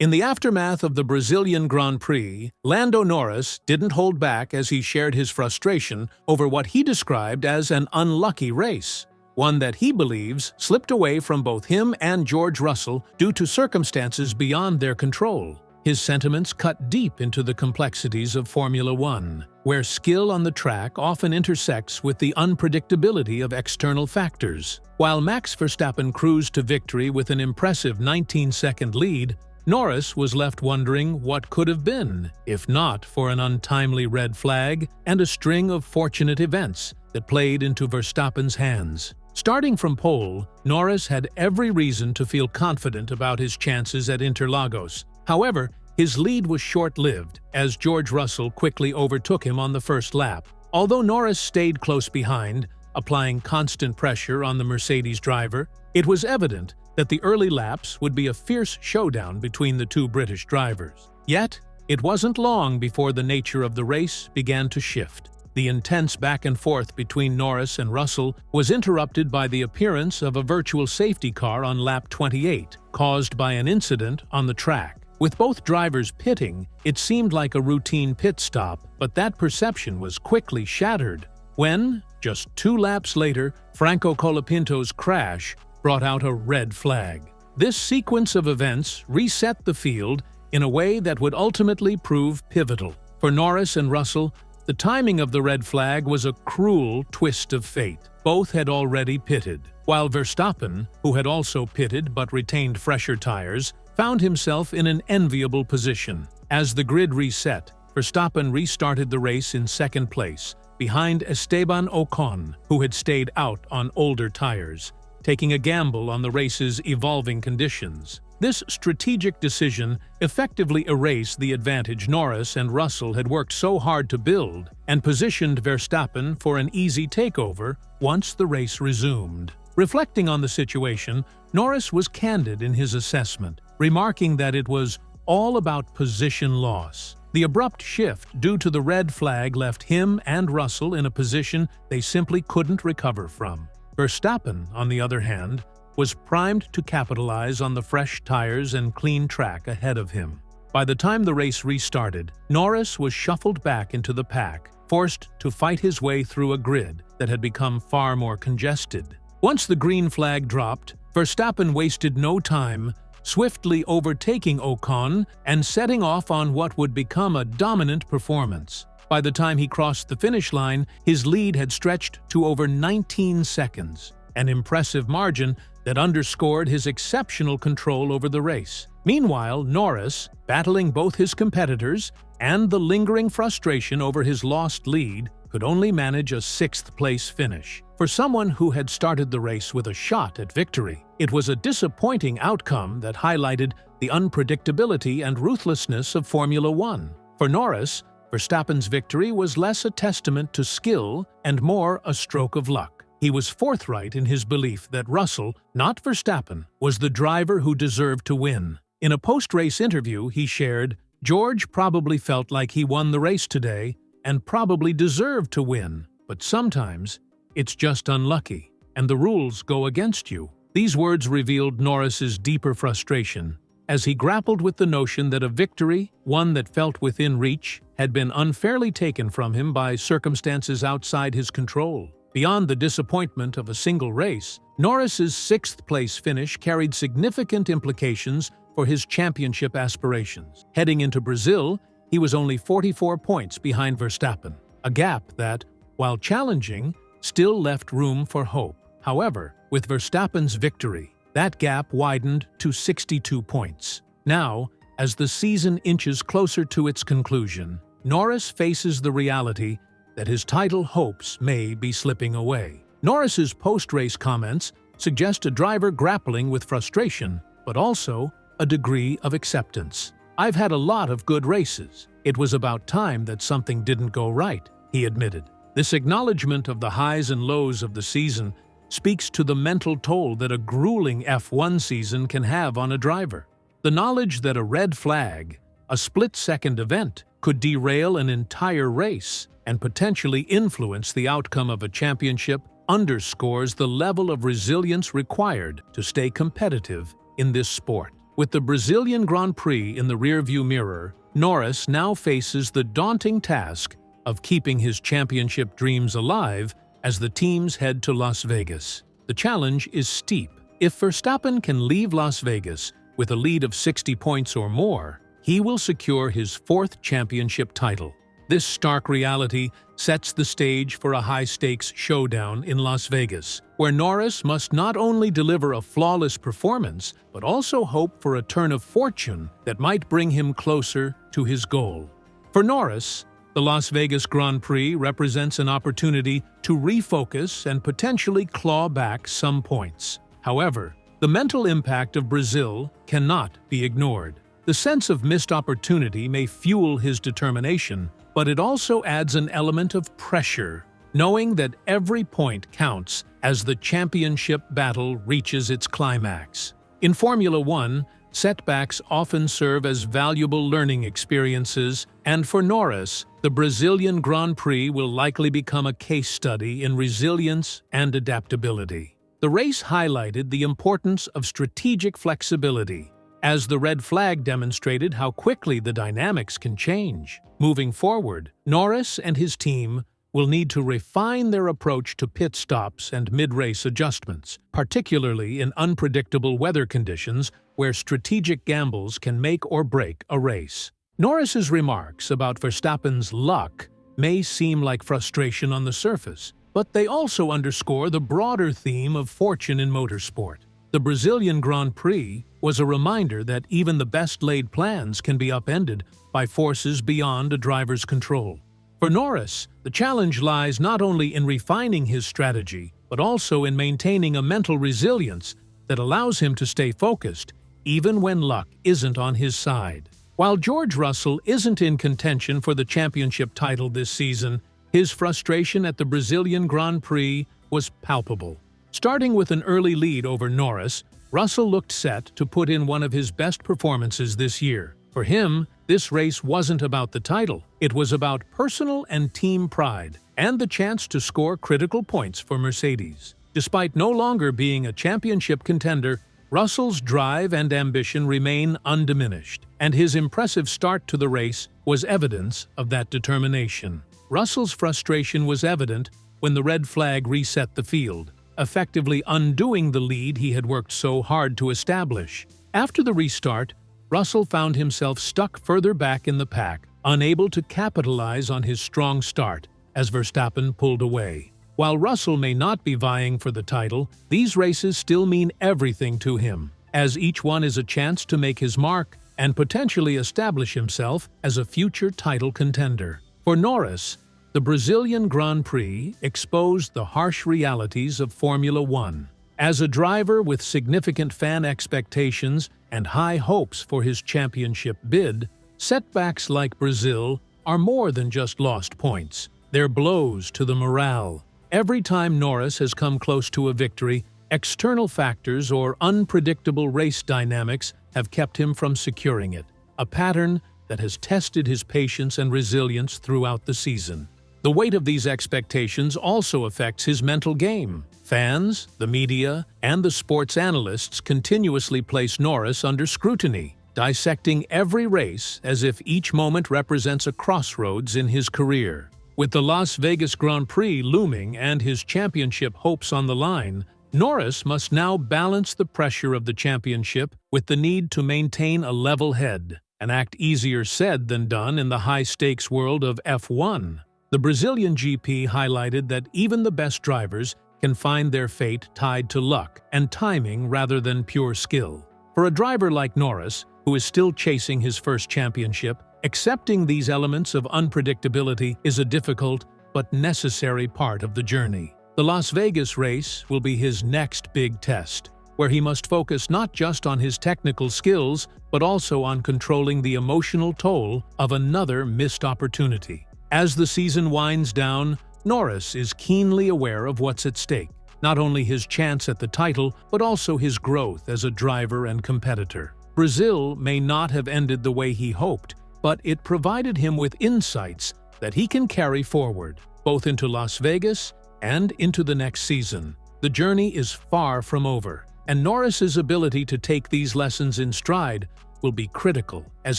In the aftermath of the Brazilian Grand Prix, Lando Norris didn't hold back as he shared his frustration over what he described as an unlucky race, one that he believes slipped away from both him and George Russell due to circumstances beyond their control. His sentiments cut deep into the complexities of Formula One, where skill on the track often intersects with the unpredictability of external factors. While Max Verstappen cruised to victory with an impressive 19-second lead, Norris was left wondering what could have been, if not for an untimely red flag and a string of fortunate events that played into Verstappen's hands. Starting from pole, Norris had every reason to feel confident about his chances at Interlagos. However, his lead was short-lived, as George Russell quickly overtook him on the first lap. Although Norris stayed close behind, applying constant pressure on the Mercedes driver, it was evident that the early laps would be a fierce showdown between the two British drivers. Yet, it wasn't long before the nature of the race began to shift. The intense back and forth between Norris and Russell was interrupted by the appearance of a virtual safety car on lap 28, caused by an incident on the track. With both drivers pitting, it seemed like a routine pit stop, but that perception was quickly shattered when, just 2 laps later, Franco Colapinto's crash brought out a red flag. This sequence of events reset the field in a way that would ultimately prove pivotal. For Norris and Russell, the timing of the red flag was a cruel twist of fate. Both had already pitted, while Verstappen, who had also pitted but retained fresher tires, found himself in an enviable position. As the grid reset, Verstappen restarted the race in second place, behind Esteban Ocon, who had stayed out on older tires, taking a gamble on the race's evolving conditions. This strategic decision effectively erased the advantage Norris and Russell had worked so hard to build and positioned Verstappen for an easy takeover once the race resumed. Reflecting on the situation, Norris was candid in his assessment, remarking that it was all about position loss. The abrupt shift due to the red flag left him and Russell in a position they simply couldn't recover from. Verstappen, on the other hand, was primed to capitalize on the fresh tires and clean track ahead of him. By the time the race restarted, Norris was shuffled back into the pack, forced to fight his way through a grid that had become far more congested. Once the green flag dropped, Verstappen wasted no time, swiftly overtaking Ocon and setting off on what would become a dominant performance. By the time he crossed the finish line, his lead had stretched to over 19 seconds, an impressive margin that underscored his exceptional control over the race. Meanwhile, Norris, battling both his competitors and the lingering frustration over his lost lead, could only manage a 6th-place finish. For someone who had started the race with a shot at victory, it was a disappointing outcome that highlighted the unpredictability and ruthlessness of Formula One. For Norris, Verstappen's victory was less a testament to skill and more a stroke of luck. He was forthright in his belief that Russell, not Verstappen, was the driver who deserved to win. In a post-race interview, he shared, "George probably felt like he won the race today and probably deserved to win, but sometimes it's just unlucky, and the rules go against you." These words revealed Norris's deeper frustration as he grappled with the notion that a victory, one that felt within reach, had been unfairly taken from him by circumstances outside his control. Beyond the disappointment of a single race, Norris's 6th-place finish carried significant implications for his championship aspirations. Heading into Brazil, he was only 44 points behind Verstappen, a gap that, while challenging, still left room for hope. However, with Verstappen's victory, that gap widened to 62 points. Now, as the season inches closer to its conclusion, Norris faces the reality that his title hopes may be slipping away. Norris's post-race comments suggest a driver grappling with frustration, but also a degree of acceptance. "I've had a lot of good races. It was about time that something didn't go right," he admitted. This acknowledgement of the highs and lows of the season speaks to the mental toll that a grueling F1 season can have on a driver. The knowledge that a red flag, a split-second event, could derail an entire race and potentially influence the outcome of a championship underscores the level of resilience required to stay competitive in this sport. With the Brazilian Grand Prix in the rearview mirror, Norris now faces the daunting task of keeping his championship dreams alive as the teams head to Las Vegas. The challenge is steep. If Verstappen can leave Las Vegas with a lead of 60 points or more, he will secure his fourth championship title. This stark reality sets the stage for a high-stakes showdown in Las Vegas, where Norris must not only deliver a flawless performance, but also hope for a turn of fortune that might bring him closer to his goal. For Norris, the Las Vegas Grand Prix represents an opportunity to refocus and potentially claw back some points. However, the mental impact of Brazil cannot be ignored. The sense of missed opportunity may fuel his determination, but it also adds an element of pressure, knowing that every point counts as the championship battle reaches its climax. In Formula One, setbacks often serve as valuable learning experiences, and for Norris, the Brazilian Grand Prix will likely become a case study in resilience and adaptability. The race highlighted the importance of strategic flexibility, as the red flag demonstrated how quickly the dynamics can change. Moving forward, Norris and his team will need to refine their approach to pit stops and mid-race adjustments, particularly in unpredictable weather conditions where strategic gambles can make or break a race. Norris's remarks about Verstappen's luck may seem like frustration on the surface, but they also underscore the broader theme of fortune in motorsport. The Brazilian Grand Prix was a reminder that even the best-laid plans can be upended by forces beyond a driver's control. For Norris, the challenge lies not only in refining his strategy, but also in maintaining a mental resilience that allows him to stay focused, even when luck isn't on his side. While George Russell isn't in contention for the championship title this season, his frustration at the Brazilian Grand Prix was palpable. Starting with an early lead over Norris, Russell looked set to put in one of his best performances this year. For him, this race wasn't about the title. It was about personal and team pride, and the chance to score critical points for Mercedes. Despite no longer being a championship contender, Russell's drive and ambition remain undiminished, and his impressive start to the race was evidence of that determination. Russell's frustration was evident when the red flag reset the field, effectively undoing the lead he had worked so hard to establish. After the restart, Russell found himself stuck further back in the pack, unable to capitalize on his strong start as Verstappen pulled away. While Russell may not be vying for the title, these races still mean everything to him, as each one is a chance to make his mark and potentially establish himself as a future title contender. For Norris, the Brazilian Grand Prix exposed the harsh realities of Formula One. As a driver with significant fan expectations and high hopes for his championship bid, setbacks like Brazil are more than just lost points. They're blows to the morale. Every time Norris has come close to a victory, external factors or unpredictable race dynamics have kept him from securing it, a pattern that has tested his patience and resilience throughout the season. The weight of these expectations also affects his mental game. Fans, the media, and the sports analysts continuously place Norris under scrutiny, dissecting every race as if each moment represents a crossroads in his career. With the Las Vegas Grand Prix looming and his championship hopes on the line, Norris must now balance the pressure of the championship with the need to maintain a level head, an act easier said than done in the high-stakes world of F1. The Brazilian GP highlighted that even the best drivers can find their fate tied to luck and timing rather than pure skill. For a driver like Norris, who is still chasing his first championship, accepting these elements of unpredictability is a difficult but necessary part of the journey. The Las Vegas race will be his next big test, where he must focus not just on his technical skills, but also on controlling the emotional toll of another missed opportunity. As the season winds down, Norris is keenly aware of what's at stake, not only his chance at the title, but also his growth as a driver and competitor. Brazil may not have ended the way he hoped, but it provided him with insights that he can carry forward, both into Las Vegas and into the next season. The journey is far from over, and Norris's ability to take these lessons in stride will be critical as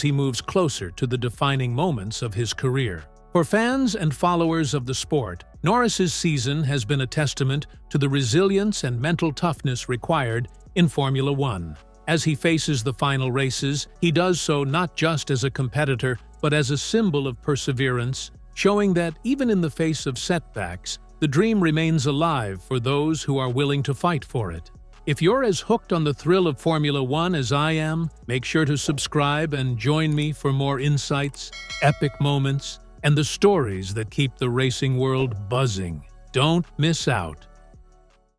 he moves closer to the defining moments of his career. For fans and followers of the sport, Norris's season has been a testament to the resilience and mental toughness required in Formula One. As he faces the final races, he does so not just as a competitor, but as a symbol of perseverance, showing that even in the face of setbacks, the dream remains alive for those who are willing to fight for it. If you're as hooked on the thrill of Formula One as I am, make sure to subscribe and join me for more insights, epic moments, and the stories that keep the racing world buzzing. Don't miss out.